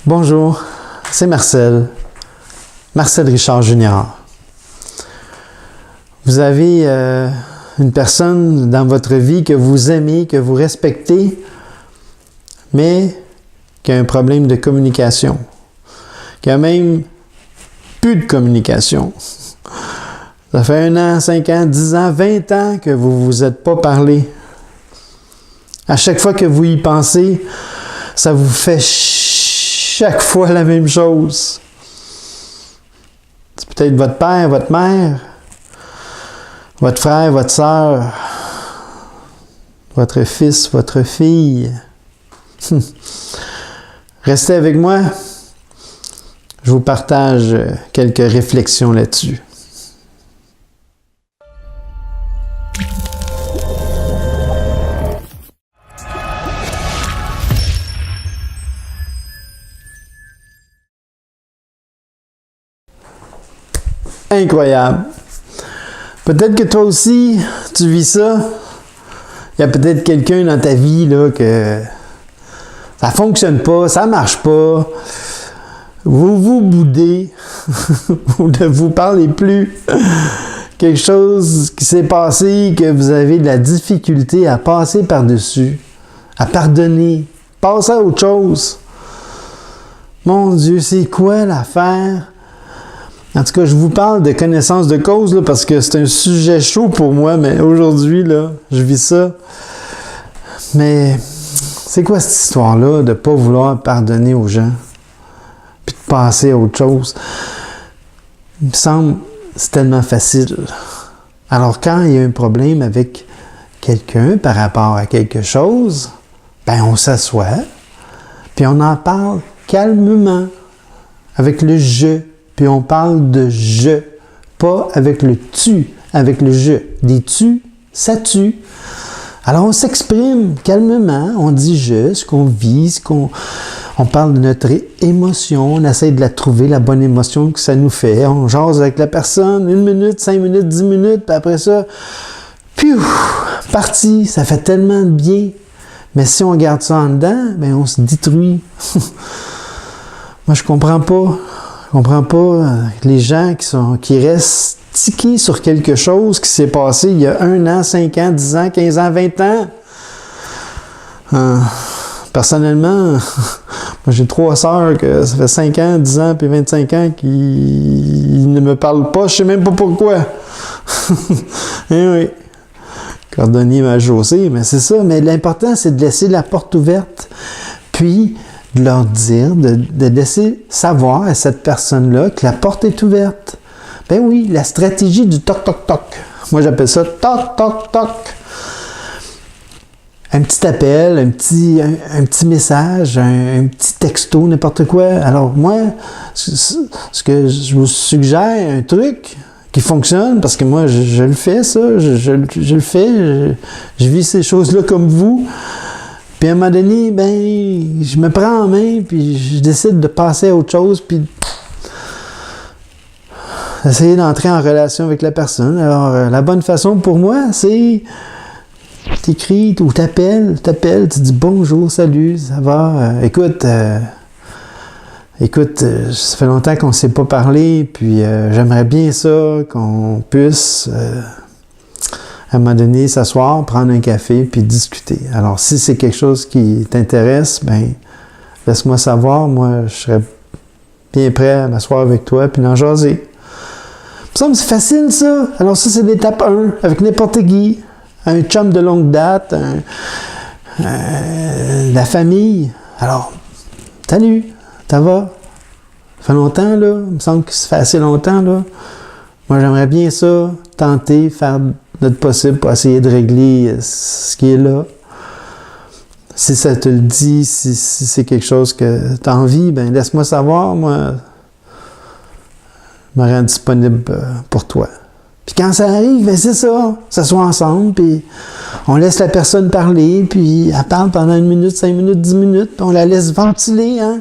Bonjour, c'est Marcel Richard Junior. Vous avez une personne dans votre vie que vous aimez, que vous respectez, mais qui a un problème de communication, qui a même plus de communication. Ça fait 1 an, 5 ans, 10 ans, 20 ans que vous ne vous êtes pas parlé. À chaque fois que vous y pensez, ça vous fait chaque fois la même chose. C'est peut-être votre père, votre mère, votre frère, votre sœur, votre fils, votre fille. Restez avec moi. Je vous partage quelques réflexions là-dessus. Incroyable. Peut-être que toi aussi, tu vis ça. Il y a peut-être quelqu'un dans ta vie là, que ça ne fonctionne pas, ça ne marche pas. Vous vous boudez. Vous ne vous parlez plus. Quelque chose qui s'est passé, que vous avez de la difficulté à passer par-dessus, à pardonner, passer à autre chose. Mon Dieu, c'est quoi l'affaire? En tout cas, je vous parle de connaissance de cause là, parce que c'est un sujet chaud pour moi, mais aujourd'hui, là, je vis ça. Mais c'est quoi cette histoire-là de ne pas vouloir pardonner aux gens, puis de passer à autre chose? Il me semble que c'est tellement facile. Alors, quand il y a un problème avec quelqu'un par rapport à quelque chose, ben on s'assoit, puis on en parle calmement, avec le « je ». Puis on parle de « je », pas avec le « tu », avec le « je ». Des « tu », ça tue. Alors on s'exprime calmement, on dit « je », ce qu'on vit, on parle de notre émotion, on essaie de la trouver, la bonne émotion que ça nous fait. On jase avec la personne, 1 minute, 5 minutes, 10 minutes, puis après ça, piou, parti, ça fait tellement de bien. Mais si on garde ça en dedans, ben on se détruit. Moi, je comprends pas. Je comprends pas les gens qui restent tiqués sur quelque chose qui s'est passé il y a 1 an, 5 ans, 10 ans, 15 ans, 20 ans. Personnellement, moi j'ai 3 sœurs que ça fait 5 ans, 10 ans puis 25 ans qui ne me parlent pas. Je sais même pas pourquoi. Eh oui. Cordonnier mal chaussé, mais c'est ça. Mais l'important, c'est de laisser la porte ouverte. Puis, de leur dire, de laisser savoir à cette personne-là que la porte est ouverte. Ben oui, la stratégie du toc-toc-toc. Moi, j'appelle ça toc-toc-toc. Un petit appel, un petit message, un petit texto, n'importe quoi. Alors moi, ce que je vous suggère, un truc qui fonctionne, parce que moi, je le fais, ça, je le fais, je vis ces choses-là comme vous. Puis à un moment donné, ben, je me prends en main, puis je décide de passer à autre chose, puis d'essayer d'entrer en relation avec la personne. Alors, la bonne façon pour moi, c'est t'écris ou t'appelles, tu dis bonjour, salut, ça va, écoute, ça fait longtemps qu'on ne s'est pas parlé, puis j'aimerais bien ça, qu'on puisse à un moment donné, s'asseoir, prendre un café, puis discuter. Alors, si c'est quelque chose qui t'intéresse, ben laisse-moi savoir. Moi, je serais bien prêt à m'asseoir avec toi, puis d'en jaser. Ça me semble c'est facile, ça. Alors ça, c'est l'étape 1, avec n'importe qui. Un chum de longue date, la famille. Alors, salut, ça va? Ça fait longtemps, là? Il me semble que ça fait assez longtemps, là. Moi, j'aimerais bien ça, tenter, faire notre possible pour essayer de régler ce qui est là. Si ça te le dit, si c'est quelque chose que tu as envie, ben laisse-moi savoir, moi, je me rends disponible pour toi. Puis quand ça arrive, ben c'est ça, s'assoit ensemble, puis on laisse la personne parler, puis elle parle pendant 1 minute, 5 minutes, 10 minutes, puis on la laisse ventiler, hein.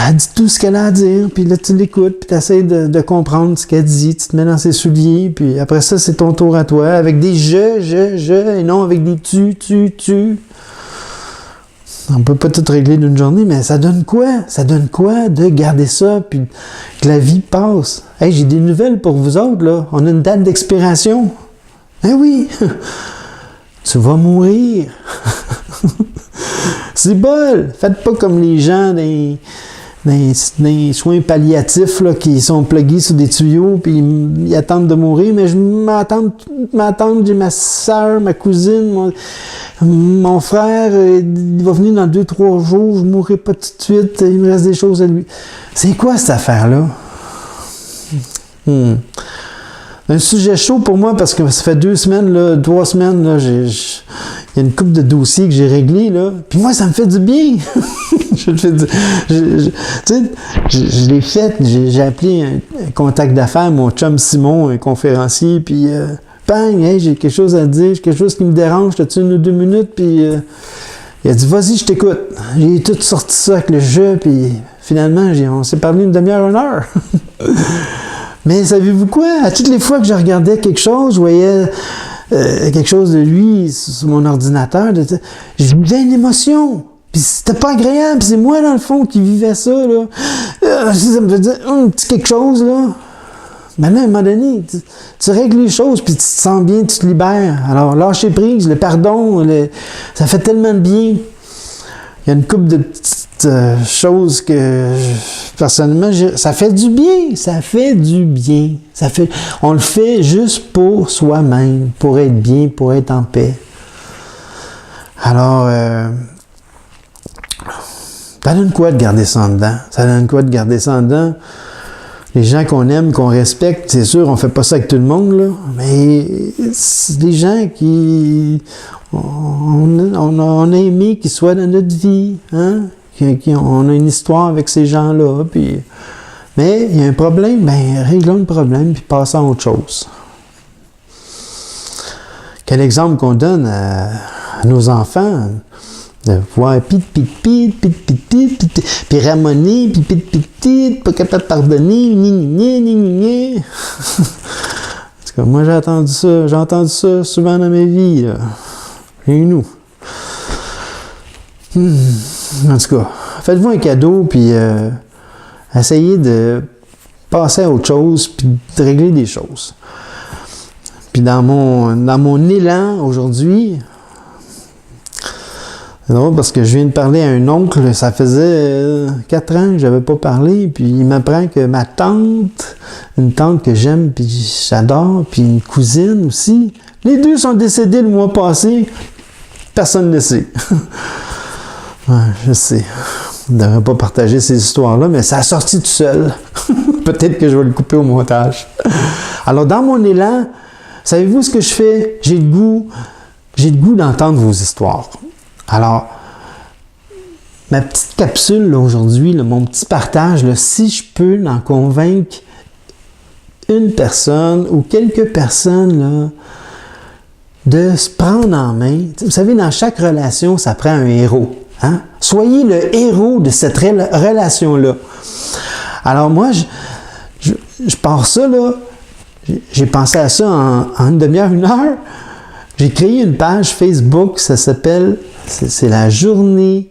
Elle dit tout ce qu'elle a à dire, puis là, tu l'écoutes, puis tu essaies de comprendre ce qu'elle dit, tu te mets dans ses souliers, puis après ça, c'est ton tour à toi, avec des je, et non avec des tu. On peut pas tout régler d'une journée, mais ça donne quoi? Ça donne quoi de garder ça, puis que la vie passe? Hey, j'ai des nouvelles pour vous autres, là. On a une date d'expiration. Eh oui! Tu vas mourir! C'est bol! Faites pas comme les gens des soins palliatifs là, qui sont plugués sur des tuyaux puis ils attendent de mourir, mais je m'attends, j'ai ma soeur, ma cousine, mon frère, il va venir dans 2-3 jours, je ne mourrai pas tout de suite, il me reste des choses à lui. C'est quoi cette affaire-là? Un sujet chaud pour moi parce que ça fait 2 semaines, là, 3 semaines, là, il y a une couple de dossiers que j'ai réglés, là. Puis moi, ça me fait du bien. Je l'ai fait, j'ai appelé un contact d'affaires, mon chum Simon, un conférencier, puis bang, hey, j'ai quelque chose à dire, j'ai quelque chose qui me dérange, t'as-tu 1 ou 2 minutes, puis il a dit, vas-y, je t'écoute. J'ai tout sorti ça avec le jeu, puis finalement, on s'est parlé 1 demi-heure, 1 heure. Mais savez-vous quoi? À toutes les fois que je regardais quelque chose, je voyais quelque chose de lui sur mon ordinateur, je vivais une émotion. Puis c'était pas agréable, c'est moi dans le fond qui vivais ça, là. Ça me fait dire, un petit quelque chose, là. Mais là, à un moment donné, tu règles les choses, puis tu te sens bien, tu te libères. Alors, lâcher prise, le pardon, ça fait tellement de bien. Il y a une couple de petites choses que, personnellement, ça fait du bien. Ça fait du bien. On le fait juste pour soi-même, pour être bien, pour être en paix. Alors, ça donne quoi de garder ça en dedans? Ça donne quoi de garder ça en dedans? Les gens qu'on aime, qu'on respecte, c'est sûr, on fait pas ça avec tout le monde, là, mais c'est des gens qui... On a aimé qu'ils soient dans notre vie, hein? On a une histoire avec ces gens-là, puis... Mais il y a un problème, bien, réglons le problème, puis passons à autre chose. Quel exemple qu'on donne à nos enfants? De voir pit, puis ramoner, puis pit, pas capable de pardonner, ni. En tout cas, moi j'ai entendu ça souvent dans ma vie, là. Et nous. En tout cas, faites-vous un cadeau, puis essayez de passer à autre chose, puis de régler des choses. Puis dans mon élan aujourd'hui, c'est drôle parce que je viens de parler à un oncle, ça faisait 4 ans que je n'avais pas parlé, puis il m'apprend que ma tante, une tante que j'aime, puis j'adore, puis une cousine aussi, les 2 sont décédés le mois passé, personne ne le sait. Ouais, je sais, je ne devrais pas partager ces histoires-là, mais ça a sorti tout seul. Peut-être que je vais le couper au montage. Alors, dans mon élan, savez-vous ce que je fais? J'ai le goût d'entendre vos histoires. Alors, ma petite capsule là, aujourd'hui, là, mon petit partage, là, si je peux en convaincre une personne ou quelques personnes là, de se prendre en main. Vous savez, dans chaque relation, ça prend un héros. Hein? Soyez le héros de cette relation-là. Alors moi, je pars ça, là, j'ai pensé à ça en 1 demi-heure, 1 heure. J'ai créé une page Facebook, ça s'appelle, c'est la Journée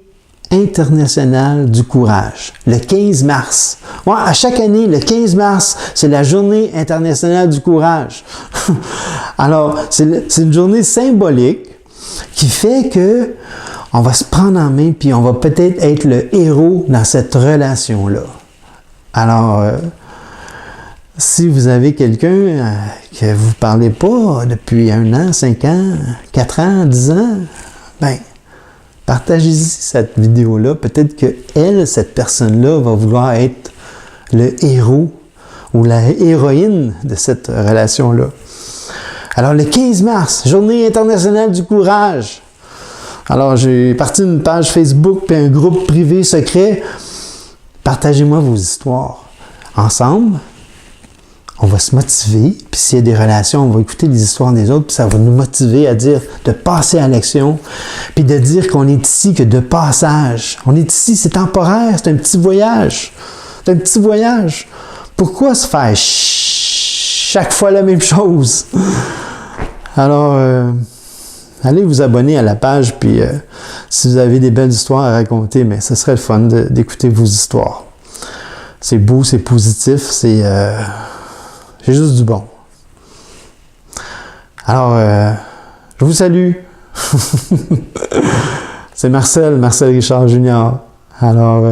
internationale du courage, le 15 mars. Ouais, à chaque année, le 15 mars, c'est la Journée internationale du courage. Alors, c'est une journée symbolique qui fait que on va se prendre en main puis on va peut-être être le héros dans cette relation-là. Alors, si vous avez quelqu'un que vous ne parlez pas depuis 1 an, 5 ans, 4 ans, 10 ans, ben, partagez-y cette vidéo-là. Peut-être que cette personne-là, va vouloir être le héros ou la héroïne de cette relation-là. Alors, le 15 mars, Journée internationale du courage. Alors, j'ai parti d'une page Facebook puis un groupe privé secret. Partagez-moi vos histoires. Ensemble, on va se motiver, puis s'il y a des relations, on va écouter les histoires des autres, puis ça va nous motiver à dire, de passer à l'action, puis de dire qu'on est ici que de passage. On est ici, c'est temporaire, c'est un petit voyage. C'est un petit voyage. Pourquoi se faire chaque fois la même chose? Alors, allez vous abonner à la page, puis Si vous avez des belles histoires à raconter, mais ce serait le fun d'écouter vos histoires. C'est beau, c'est positif, c'est juste du bon. Alors, je vous salue. C'est Marcel Richard Junior. Alors,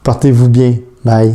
portez-vous bien. Bye.